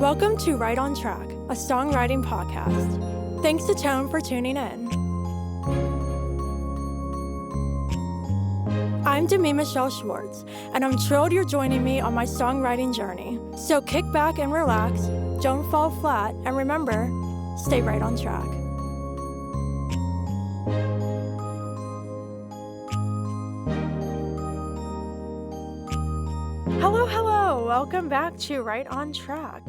Welcome to Right on Track, a songwriting podcast. Thanks to Tone for tuning in. I'm Demi Michelle Schwartz, and I'm thrilled you're joining me on my songwriting journey. So kick back and relax, don't fall flat, and remember, stay right on track. Hello, welcome back to Right on Track.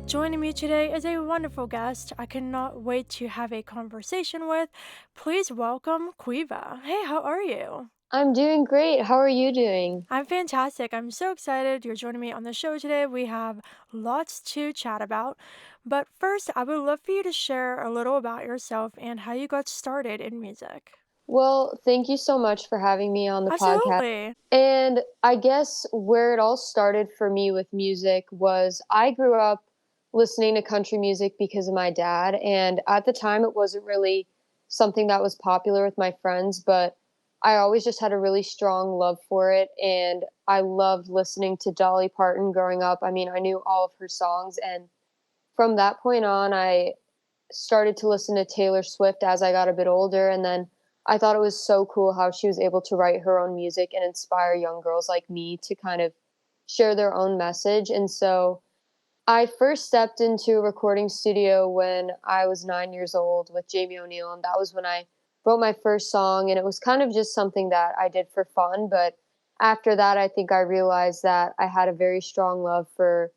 Joining me today is a wonderful guest I cannot wait to have a conversation with. Please welcome Queeva. Hey, how are you? I'm doing great. How are you doing? I'm fantastic. I'm so excited you're joining me on the show today. We have lots to chat about. But first, I would love for you to share a little about yourself and how you got started in music. Well, thank you so much for having me on the podcast. Absolutely. And I guess where it all started for me with music was I grew up listening to country music because of my dad. And at the time, it wasn't really something that was popular with my friends, but I always just had a really strong love for it. And I loved listening to Dolly Parton growing up. I mean, I knew all of her songs. And from that point on, I started to listen to Taylor Swift as I got a bit older, and then I thought it was so cool how she was able to write her own music and inspire young girls like me to kind of share their own message. And so I first stepped into a recording studio when I was 9 years old with Jamie O'Neill, and that was when I wrote my first song. And it was kind of just something that I did for fun. But after that, I think I realized that I had a very strong love for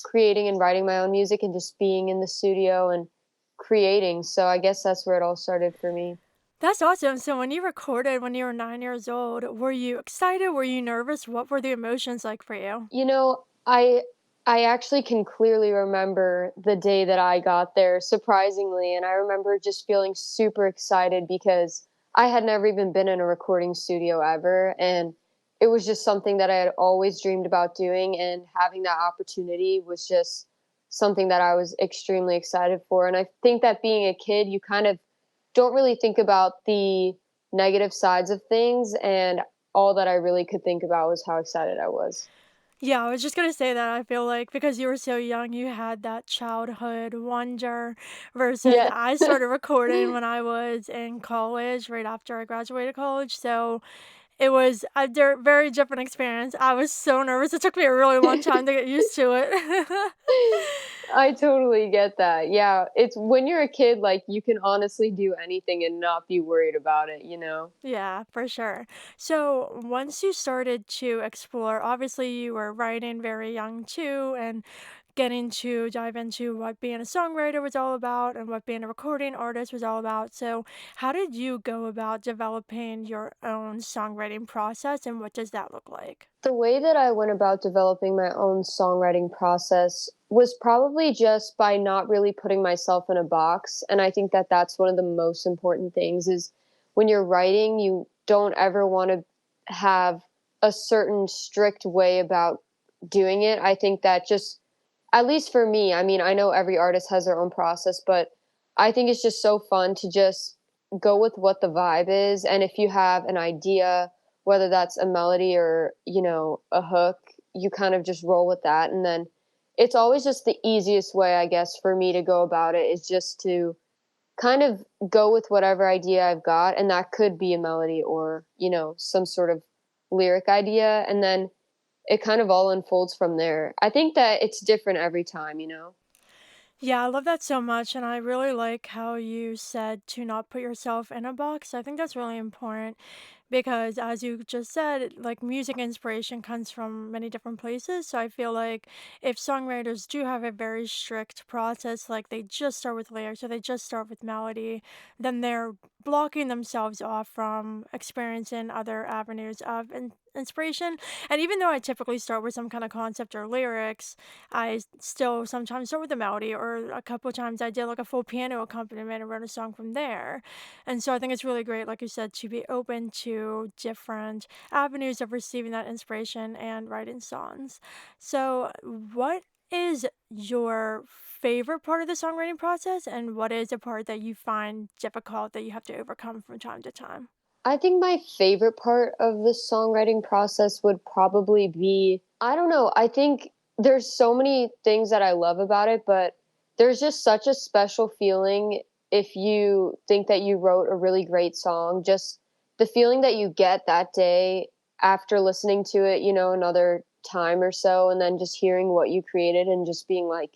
creating and writing my own music and just being in the studio and creating. So I guess that's where it all started for me. That's awesome. So when you recorded when you were 9 years old, were you excited? Were you nervous? What were the emotions like for you? You know, I actually can clearly remember the day that I got there, surprisingly, and I remember just feeling super excited because I had never even been in a recording studio ever, and it was just something that I had always dreamed about doing, and having that opportunity was just something that I was extremely excited for. And I think that being a kid, you kind of don't really think about the negative sides of things, and all that I really could think about was how excited I was. Yeah, I was just gonna say that I feel like because you were so young, you had that childhood wonder versus Yes. I started recording when I was in college, right after I graduated college. So it was a very different experience. I was so nervous. It took me a really long time to get used to it. I totally get that. Yeah, it's when you're a kid, like, you can honestly do anything and not be worried about it, you know? Yeah, for sure. So once you started to explore, obviously you were writing very young too, and getting to dive into what being a songwriter was all about and what being a recording artist was all about. So, how did you go about developing your own songwriting process and what does that look like? The way that I went about developing my own songwriting process was probably just by not really putting myself in a box, and I think that that's one of the most important things is when you're writing, you don't ever wanna have a certain strict way about doing it. I think that just at least for me, I mean, I know every artist has their own process, but I think it's just so fun to just go with what the vibe is. And if you have an idea, whether that's a melody or, a hook, you kind of just roll with that. And then it's always just the easiest way, I guess, for me to go about it is just to kind of go with whatever idea I've got. And that could be a melody or, some sort of lyric idea. And then it kind of all unfolds from there. I think that it's different every time, you know? Yeah, I love that so much. And I really like how you said to not put yourself in a box. I think that's really important because, as you just said, like music inspiration comes from many different places. So I feel like if songwriters do have a very strict process, like they just start with lyrics or they just start with melody, then they're blocking themselves off from experiencing other avenues of inspiration. And even though I typically start with some kind of concept or lyrics, still sometimes start with a melody, or a couple of times I did like a full piano accompaniment and wrote a song from there. And so I think it's really great, like you said, to be open to different avenues of receiving that inspiration and writing songs. So, what is your favorite part of the songwriting process, and what is a part that you find difficult that you have to overcome from time to time? I think my favorite part of the songwriting process would probably be I don't know, I think there's so many things that I love about it, but there's just such a special feeling if you think that you wrote a really great song. Just the feeling that you get that day after listening to it, another time or so, and then just hearing what you created and just being like,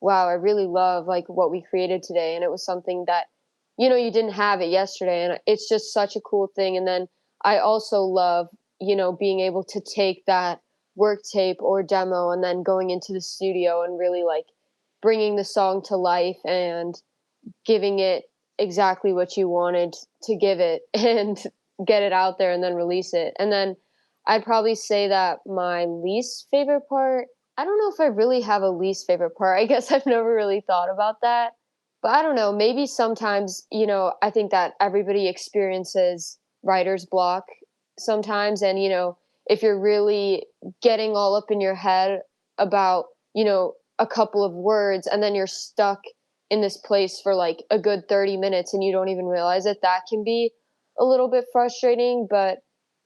wow, I really love like what we created today. And it was something that, you didn't have it yesterday. And it's just such a cool thing. And then I also love, being able to take that work tape or demo and then going into the studio and really like bringing the song to life and giving it exactly what you wanted to give it and get it out there and then release it. And then I'd probably say that my least favorite part, I don't know if I really have a least favorite part. I guess I've never really thought about that. But I don't know, maybe sometimes, I think that everybody experiences writer's block sometimes. And, if you're really getting all up in your head about, a couple of words and then you're stuck in this place for like a good 30 minutes and you don't even realize it, that can be a little bit frustrating. But,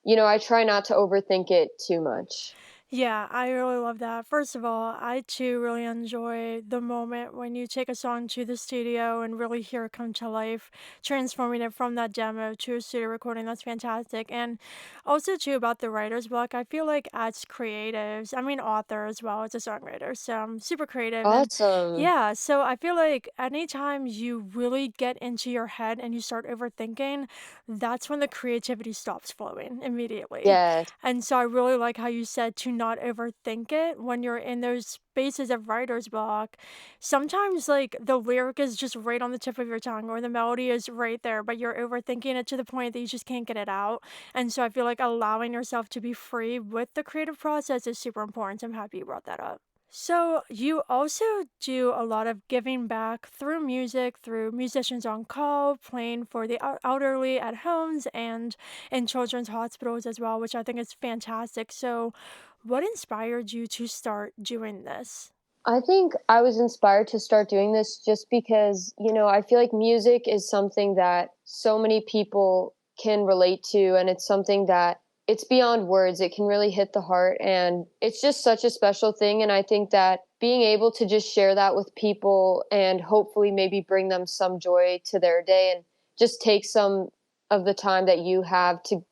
I try not to overthink it too much. Yeah, I really love that. First of all, I too really enjoy the moment when you take a song to the studio and really hear it come to life, transforming it from that demo to a studio recording. That's fantastic. And also too about the writer's block, I feel like as creatives, I mean author as well as a songwriter, so I'm super creative and Awesome. yeah, so I feel like anytime you really get into your head and you start overthinking, that's when the creativity stops flowing immediately. Yes. And so I really like how you said to not overthink it when you're in those spaces of writer's block. Sometimes, like, the lyric is just right on the tip of your tongue or the melody is right there, but you're overthinking it to the point that you just can't get it out. And so I feel like allowing yourself to be free with the creative process is super important. So I'm happy you brought that up. So, you also do a lot of giving back through music, through musicians on call, playing for the elderly at homes and in children's hospitals as well, which I think is fantastic. So, what inspired you to start doing this? I think I was inspired to start doing this just because, I feel like music is something that so many people can relate to. And it's something that it's beyond words. It can really hit the heart. And it's just such a special thing. And I think that being able to just share that with people and hopefully maybe bring them some joy to their day and just take some of the time that you have to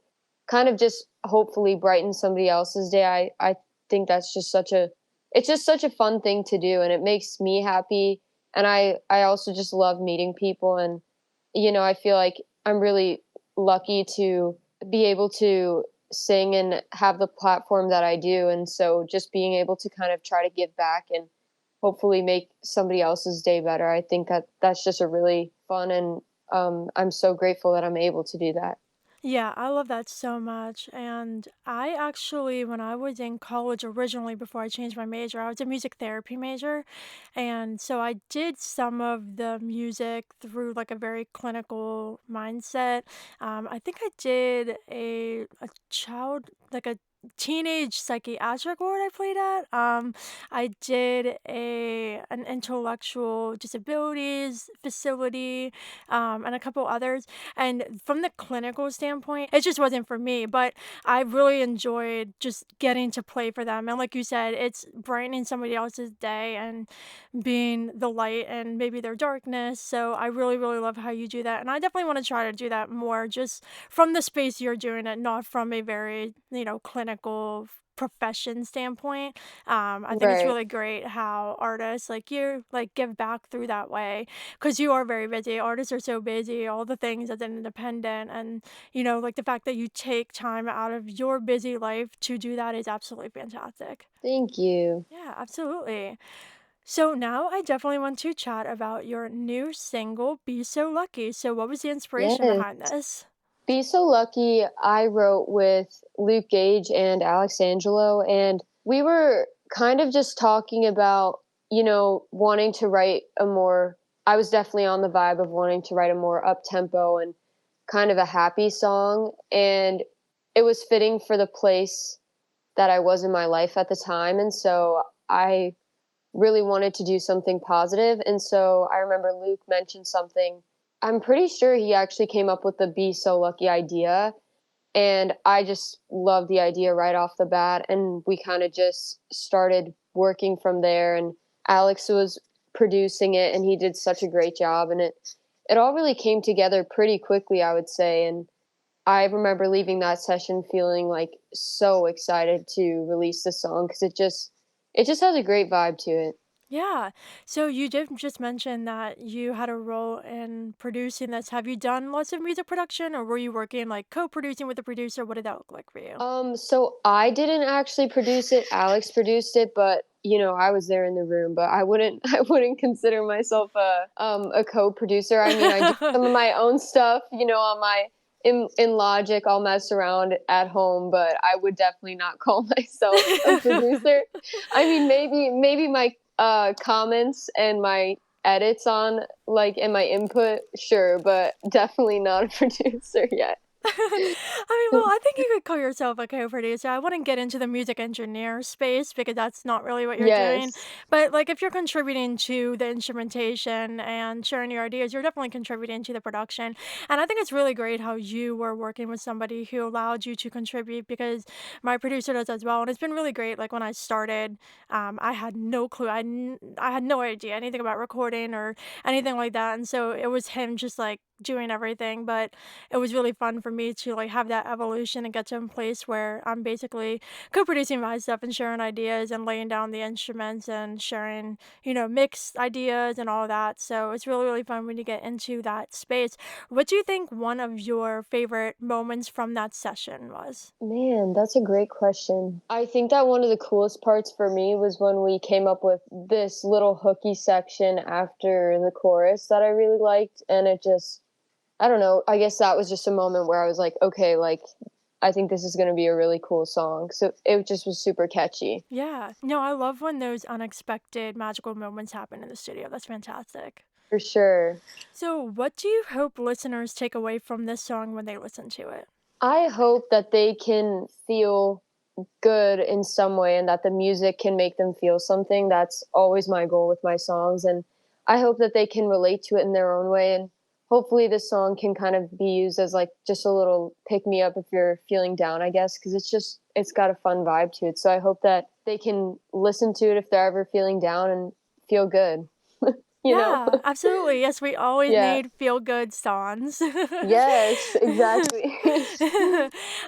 kind of just hopefully brighten somebody else's day. I think that's just such a it's just such a fun thing to do and it makes me happy. And I also just love meeting people. And I feel like I'm really lucky to be able to sing and have the platform that I do. And so just being able to kind of try to give back and hopefully make somebody else's day better, I think that that's just a really fun. And I'm so grateful that I'm able to do that. Yeah, I love that so much. And I actually, when I was in college originally, before I changed my major, I was a music therapy major. And so I did some of the music through like a very clinical mindset. I think I did a child, like a teenage psychiatric ward I played at. I did an intellectual disabilities facility, and a couple others. And from the clinical standpoint, it just wasn't for me, but I really enjoyed just getting to play for them. And like you said, it's brightening somebody else's day and being the light and maybe their darkness. So I really, really love how you do that. And I definitely want to try to do that more just from the space you're doing it, not from a very, clinical profession standpoint. I think it's Right. really great how artists like you like give back through that way because you are very busy. Artists are so busy, all the things as an independent, and like the fact that you take time out of your busy life to do that is absolutely fantastic. Thank you. Yeah, absolutely. So now I definitely want to chat about your new single, Be So Lucky. So, what was the inspiration Yes. behind this? Be So Lucky, I wrote with Luke Gage and Alex Angelo, and we were kind of just talking about, wanting to write a more, I was definitely on the vibe of wanting to write a more up tempo and kind of a happy song. And it was fitting for the place that I was in my life at the time. And so I really wanted to do something positive. And so I remember Luke mentioned something. I'm pretty sure he actually came up with the Be So Lucky idea. and I just loved the idea right off the bat, and we kinda just started working from there, and Alex was producing it, and he did such a great job, and it all really came together pretty quickly, I would say, and I remember leaving that session feeling, like, so excited to release the song because it just has a great vibe to it. Yeah. So you did just mention that you had a role in producing this. Have you done lots of music production or were you working like co-producing with the producer? What did that look like for you? So I didn't actually produce it, Alex produced it, but, I was there in the room, but I wouldn't I wouldn't consider myself a co-producer. I mean, I do some of my own stuff, on my in Logic, I'll mess around at home, but I would definitely not call myself a producer. I mean, maybe my, comments and my edits on, like, and my input, sure, but definitely not a producer yet. Well, I think you could call yourself a co-producer. I wouldn't get into the music engineer space because that's not really what you're doing. Yes. But like if you're contributing to the instrumentation and sharing your ideas, you're definitely contributing to the production. And I think it's really great how you were working with somebody who allowed you to contribute because my producer does as well. And it's been really great. Like when I started, I had no clue. I had no idea anything about recording or anything like that. And so it was him just like doing everything. But it was really fun for me to like have that evolution and get to a place where I'm basically co-producing my stuff and sharing ideas and laying down the instruments and sharing, mix ideas and all that. So it's really, really fun when you get into that space. What do you think one of your favorite moments from that session was? Man, that's a great question. I think that one of the coolest parts for me was when we came up with this little hooky section after the chorus that I really liked. And it just, I don't know, I guess that was just a moment where I was like, okay, like, I think this is going to be a really cool song. So it just was super catchy. Yeah. No, I love when those unexpected magical moments happen in the studio. That's fantastic. For sure. So, what do you hope listeners take away from this song when they listen to it? I hope that they can feel good in some way and that the music can make them feel something. That's always my goal with my songs. And I hope that they can relate to it in their own way. And hopefully, this song can kind of be used as like just a little pick me up if you're feeling down, I guess, because it's got a fun vibe to it. So I hope that they can listen to it if they're ever feeling down and feel good, you know? Yeah, absolutely. Yes, we always Yeah. need feel good songs. Yes, exactly.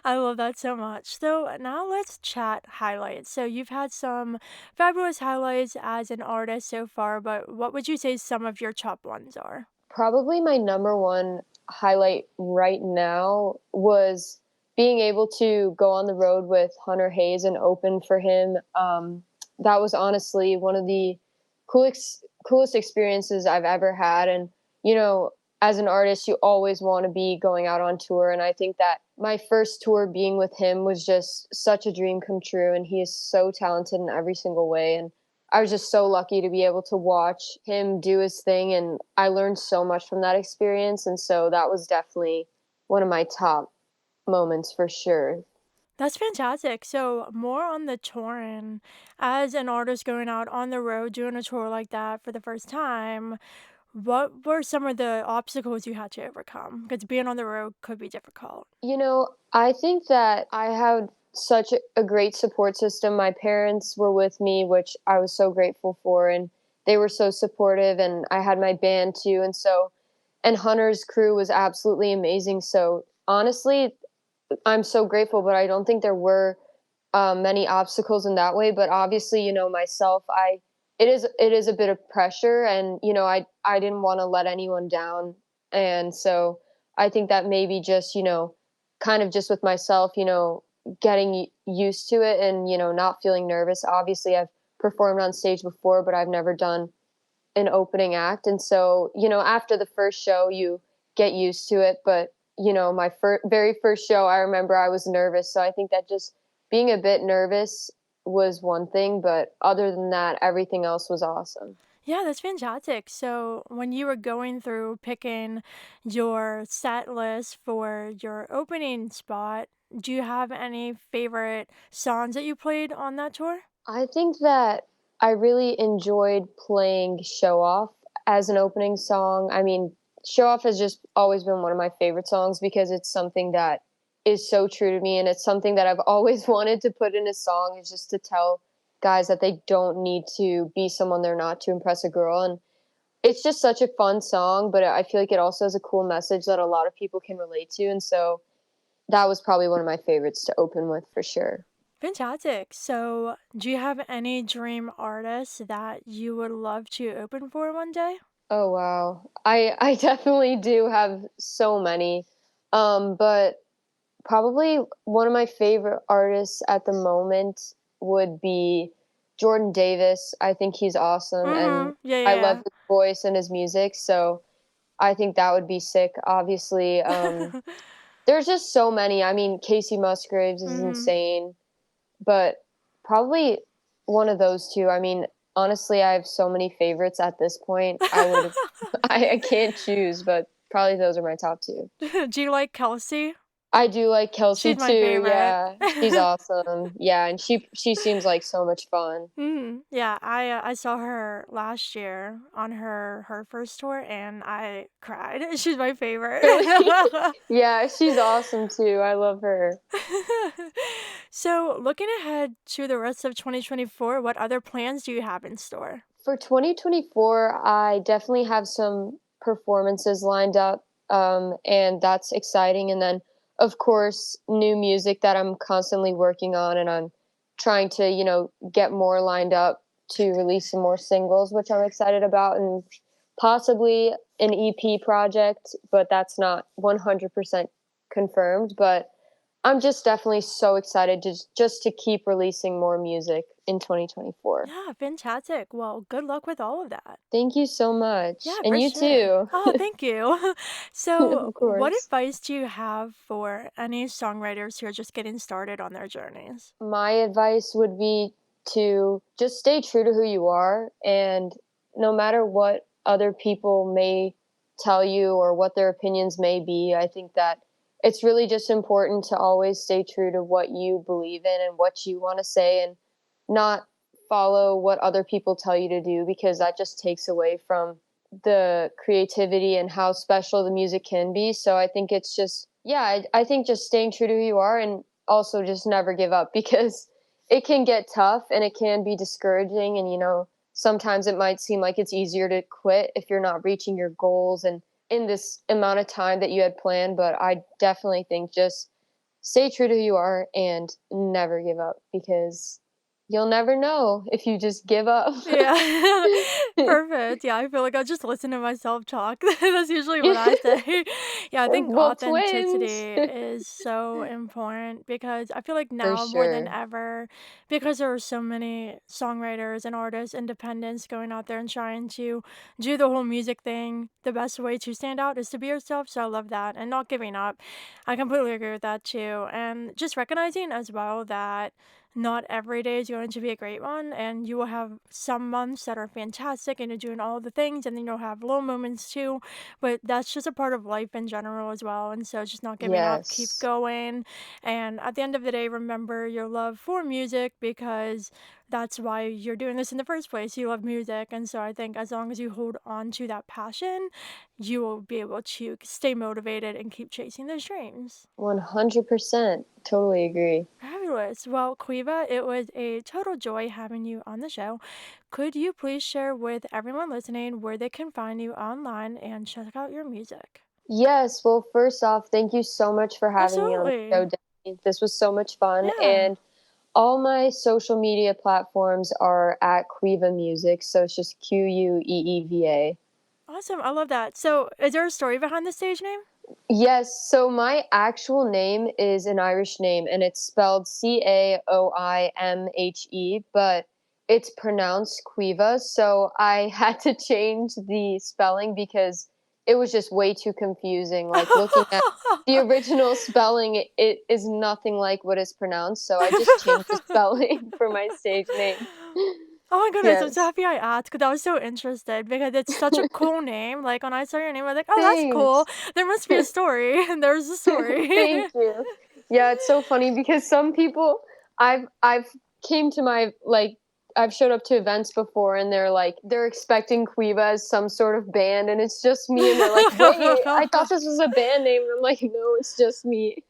I love that so much. So now let's chat highlights. So you've had some fabulous highlights as an artist so far, but what would you say some of your top ones are? Probably my number one highlight right now was being able to go on the road with Hunter Hayes and open for him. That was honestly one of the coolest experiences I've ever had. And, you know, as an artist, you always want to be going out on tour. And I think that my first tour being with him was just such a dream come true. And he is so talented in every single way. And I was just so lucky to be able to watch him do his thing, and I learned so much from that experience, and so that was definitely one of my top moments for sure. That's fantastic. So, more on the touring. As an artist going out on the road doing a tour like that for the first time, what were some of the obstacles you had to overcome? Because being on the road could be difficult. I think that I had such a great support system. My parents were with me, which I was so grateful for, and they were so supportive, and I had my band too, and Hunter's crew was absolutely amazing. So, honestly, I'm so grateful, but I don't think there were many obstacles in that way. But obviously, myself, I it is a bit of pressure, and I didn't want to let anyone down, and so I think that maybe just kind of just with myself, getting used to it, and not feeling nervous. Obviously, I've performed on stage before, but I've never done an opening act, and so after the first show, you get used to it. But my very first show, I remember I was nervous, so I think that just being a bit nervous was one thing, but other than that, everything else was awesome. Yeah, that's fantastic. So, when you were going through picking your set list for your opening spot, do you have any favorite songs that you played on that tour? I think that I really enjoyed playing Show Off as an opening song. I mean, Show Off has just always been one of my favorite songs because it's something that is so true to me, and it's something that I've always wanted to put in a song, is just to tell guys that they don't need to be someone they're not to impress a girl. And it's just such a fun song, but I feel like it also has a cool message that a lot of people can relate to, and so that was probably one of my favorites to open with for sure. Fantastic. So, do you have any dream artists that you would love to open for one day? Oh, wow. I definitely do have so many, but probably one of my favorite artists at the moment would be Jordan Davis. I think he's awesome, and Mhm. Yeah, I love yeah. his voice and his music, so I think that would be sick. Obviously, Yeah. there's just so many. I mean, Casey Musgraves is Mhm. insane, but probably one of those 2. I mean, honestly, I have so many favorites at this point. I can't choose, but probably those are my top 2. Do you like Kelsey? I do like Kelsey She's my too, favorite. yeah. She's awesome. Yeah, and she seems like so much fun. Mhm. Yeah, I saw her last year on her first tour, and I cried. She's my favorite. Really? Yeah, she's awesome too. I love her. So, looking ahead to the rest of 2024, what other plans do you have in store? For 2024, I definitely have some performances lined up, and that's exciting. And then, of course, new music that I'm constantly working on, and I'm trying to, get more lined up to release some more singles, which I'm excited about, and possibly an EP project, but that's not 100% confirmed. But I'm just definitely so excited just to keep releasing more music in 2024. Yeah, fantastic. Well, good luck with all of that. Thank you so much, Yeah, and for you sure. too. Oh, thank you. So, Of what course. advice do you have for any songwriters who are just getting started on their journeys? My advice would be to just stay true to who you are, and no matter what other people may tell you or what their opinions may be, I think that it's really just important to always stay true to what you believe in and what you wanna say, and not follow what other people tell you to do, because that just takes away from the creativity and how special the music can be. So I think it's just, yeah, I think just staying true to who you are, and also just never give up, because it can get tough and it can be discouraging. And, sometimes it might seem like it's easier to quit if you're not reaching your goals and in this amount of time that you had planned. But I definitely think just stay true to who you are and never give up, because you'll never know if you just give up. Yeah. Perfect. Yeah, I feel like I just listen to myself talk. That's usually what I say. Yeah, I think Well, twins. authenticity is so important because I feel like For now more than sure. ever, because there are so many songwriters and artists, independents going out there and trying to do the whole music thing, the best way to stand out is to be yourself. So I love that and not giving up. I completely agree with that too. And just recognizing as well that not every day is going to be a great one, and you will have some months that are fantastic and you're doing all the things, and then you'll have low moments too. But that's just a part of life in general as well. And so, just not giving up, keep Yes. going. And at the end of the day, remember your love for music because that's why you're doing this in the first place. You love music. And so, I think as long as you hold on to that passion, you will be able to stay motivated and keep chasing those dreams. 100%. Totally agree. Fabulous. Well, Queeva, it was a total joy having you on the show. Could you please share with everyone listening where they can find you online and check out your music? Yes. Well, first off, thank you so much for having me on the Absolutely. show, Danny. This was so much fun. Yeah. And all my social media platforms are at Queeva Music. So it's just Queeva. Awesome. I love that. So, is there a story behind the stage name? Yes. So my actual name is an Irish name, and it's spelled Caoimhe, but it's pronounced Queeva. So I had to change the spelling because it was just way too confusing. Like, looking at the original spelling, it is nothing like what is pronounced. So I just changed the spelling for my stage name. Oh my goodness, I'm so Yes. happy I asked because I was so interested because it's such a cool name. Like when I saw your name, I was like, oh, that's cool. Thanks. There must be a story. And there's a story. Thank you. Yeah, it's so funny because some people I've came to my, like, I've showed up to events before and they're expecting Queeva as some sort of band and it's just me and they're like, "Wait, I thought this was a band name." And I'm like, "No, it's just me."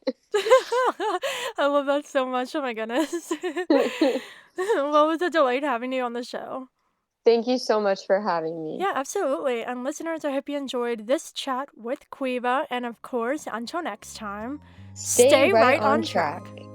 I love that so much, oh my goodness. Well, it was a delight having you on the show. Thank you so much for having me. Yeah, absolutely. And listeners, I hope you enjoyed this chat with Queeva. And of course, until next time, Stay stay right right on on track. track.